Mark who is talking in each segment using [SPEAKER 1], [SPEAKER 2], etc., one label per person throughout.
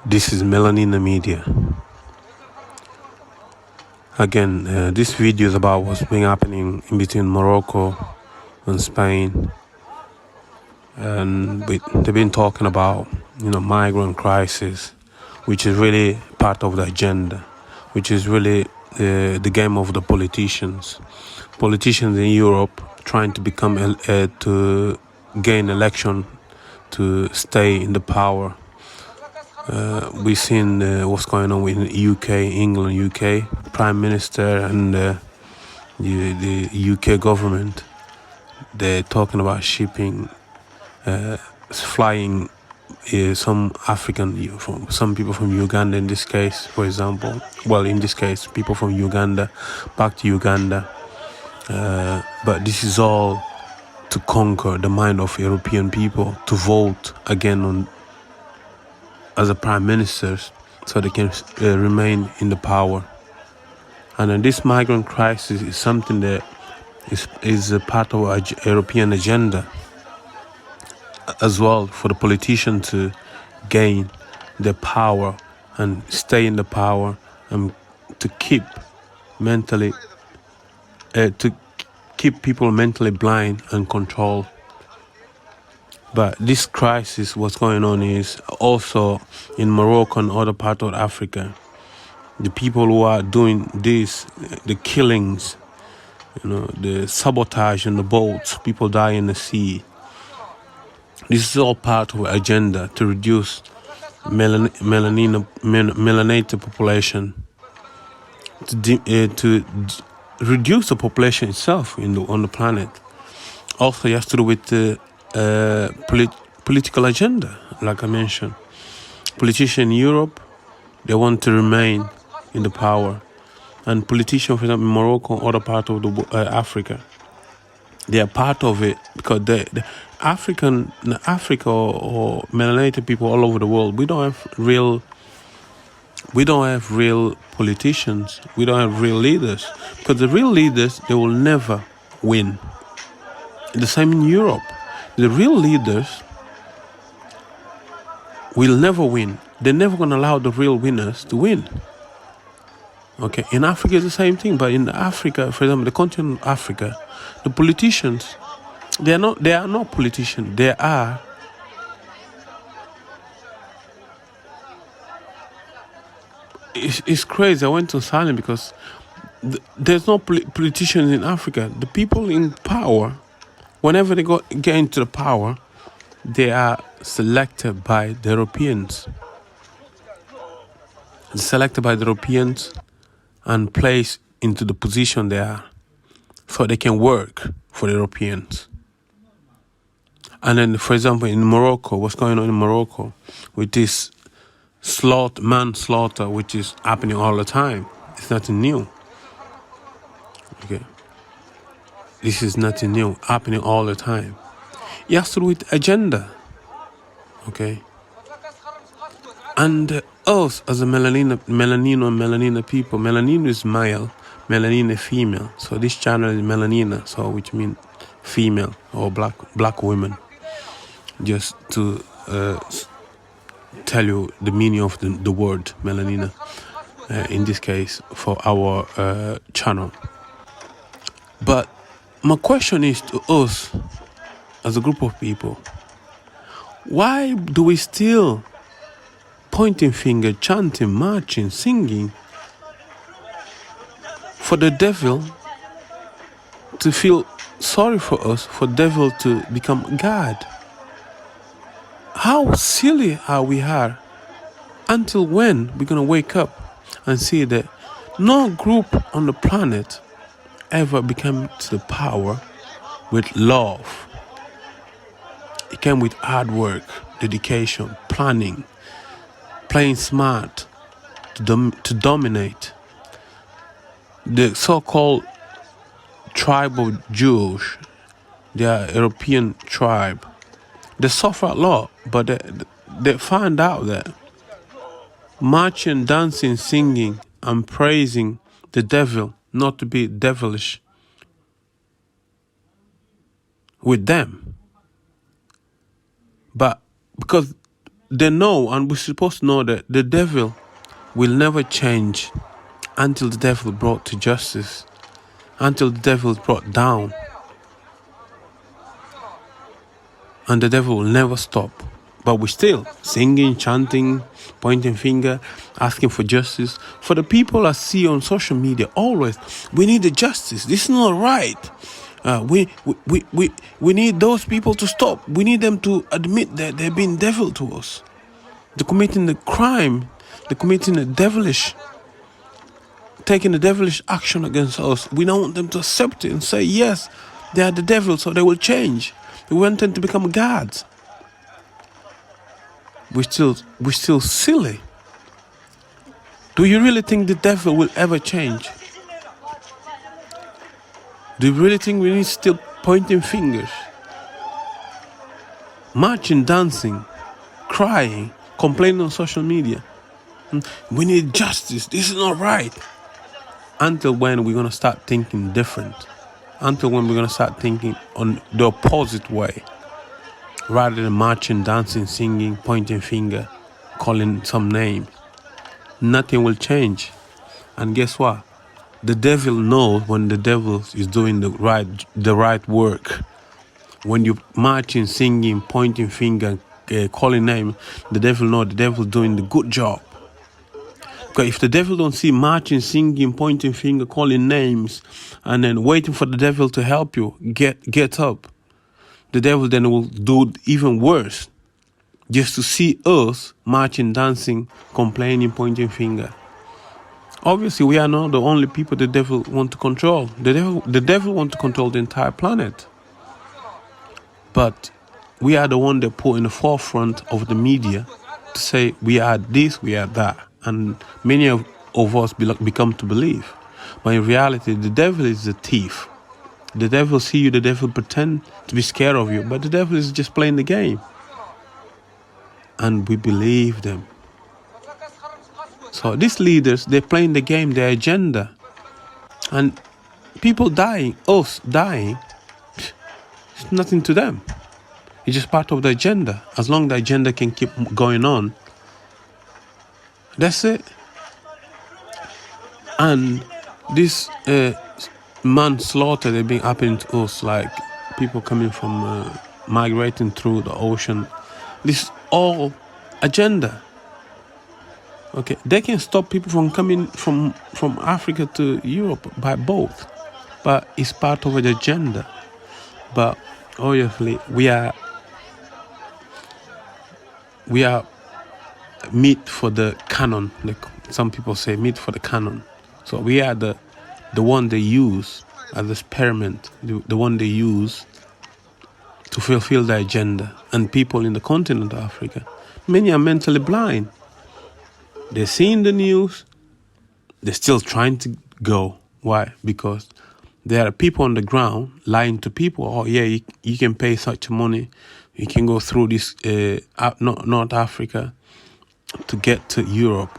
[SPEAKER 1] This is Melanina Media. Again, this video is about what's been happening in between Morocco and Spain, and they've been talking about, migrant crisis, which is really part of the agenda, which is really the game of the politicians. Politicians in Europe trying to become to gain election to stay in the power. We've seen what's going on with UK, England, UK Prime Minister and the UK government. They're talking about shipping, flying some some people from Uganda in this case, for example. Well, in this case, people from Uganda back to Uganda. But this is all to conquer the mind of European people to vote again as a prime ministers, so they can remain in the power. And then this migrant crisis is something that is a part of our European agenda as well, for the politician to gain the power and stay in the power, and to keep people mentally blind and controlled. But this crisis, what's going on is also in Morocco and other parts of Africa. The people who are doing this, the killings, the sabotage in the boats, people die in the sea. This is all part of an agenda to reduce melanated population, to reduce the population itself on the planet. Also, it has to do with the political agenda, like I mentioned. Politicians in Europe, they want to remain in the power, and politicians, for example, in Morocco and other parts of Africa, they are part of it because the Africa or melanated people all over the world, we don't have real politicians, we don't have real leaders, because the real leaders, they will never win. The same in Europe. The real leaders will never win. They're never going to allow the real winners to win. Okay, in Africa it's the same thing, but in Africa, for example, the continent of Africa, the politicians, they are not politicians. They are it's crazy. I went to silent because there's no politicians in Africa. The people in power, whenever they get into the power, they are selected by the Europeans. Selected by the Europeans and placed into the position they are, so they can work for the Europeans. And then, for example, in Morocco, what's going on in Morocco with this manslaughter, which is happening all the time. It's nothing new. Okay, this is nothing new, happening all the time. It has to do with agenda. Okay, and us as a melanino people, melanino is male, melanina female. So this channel is melanina, so which means female or black women. Just to tell you the meaning of the word melanina, in this case for our channel. But my question is to us as a group of people, why do we still pointing finger, chanting, marching, singing for the devil to feel sorry for us, for devil to become God? How silly are we are? Until when we're going to wake up and see that no group on the planet ever became to the power with love? It came with hard work, dedication, planning, playing smart to dominate. The so-called tribe of Jews, they are a European tribe. They suffer a lot, but they find out that marching, dancing, singing, and praising the devil, not to be devilish with them. But because they know, and we're supposed to know, that the devil will never change until the devil brought to justice, until the devil is brought down. And the devil will never stop. But we're still singing, chanting, pointing finger, asking for justice. For the people I see on social media, always, we need the justice. This is not right. We need those people to stop. We need them to admit that they're being devil to us. They're committing the crime. They're committing the devilish, taking the devilish action against us. We don't want them to accept it and say, yes, they are the devil, so they will change. We want them to become gods. We're still silly. Do you really think the devil will ever change? Do you really think we need still pointing fingers, marching, dancing, crying, complaining on social media? We need justice. This is not right. Until when we're going to start thinking different? Until when we're going to start thinking on the opposite way? Rather than marching, dancing, singing, pointing finger, calling some name. Nothing will change. And guess what? The devil knows when the devil is doing the right work. When you marching, singing, pointing finger, calling name, the devil knows the devil doing the good job. Because if the devil don't see marching, singing, pointing finger, calling names, and then waiting for the devil to help you get up, the devil then will do even worse, just to see us marching, dancing, complaining, pointing finger. Obviously, we are not the only people the devil want to control. The devil want to control the entire planet. But we are the one that put in the forefront of the media to say we are this, we are that. And many of us become to believe. But in reality, the devil is a thief. The devil see you, the devil pretend to be scared of you, but the devil is just playing the game. And we believe them. So these leaders, they're playing the game, their agenda. And people dying, us dying, it's nothing to them. It's just part of the agenda. As long as the agenda can keep going on, that's it. And this manslaughter they've been happening to us, like people coming from migrating through the ocean. This is all agenda. Okay, they can stop people from coming from Africa to Europe by boat, but it's part of the agenda. But obviously we are meat for the cannon. Like some people say, meat for the cannon. So we are the one they use as experiment, the one they use to fulfill the agenda. And people in the continent of Africa, many are mentally blind. They're seeing the news, they're still trying to go. Why? Because there are people on the ground lying to people. Oh yeah, you can pay such money, you can go through this North Africa to get to Europe.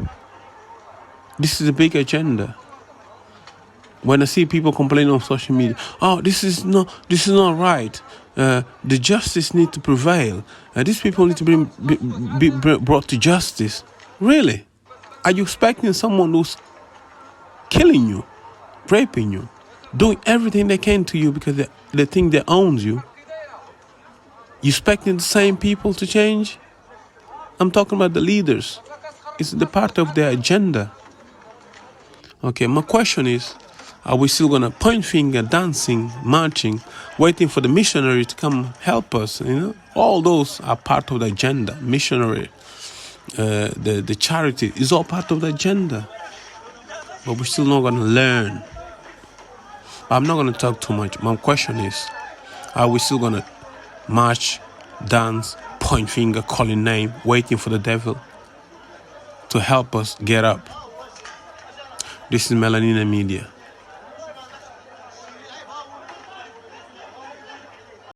[SPEAKER 1] This is a big agenda. When I see people complaining on social media, oh, this is not right. The justice need to prevail. These people need to be brought to justice. Really? Are you expecting someone who's killing you, raping you, doing everything they can to you because they think they own you? You expecting the same people to change? I'm talking about the leaders. It's the part of their agenda. Okay, my question is, are we still going to point finger, dancing, marching, waiting for the missionary to come help us? You know, all those are part of the agenda. Missionary, the charity is all part of the agenda. But we're still not going to learn. I'm not going to talk too much. My question is, are we still going to march, dance, point finger, calling name, waiting for the devil to help us get up? This is Melanina Media.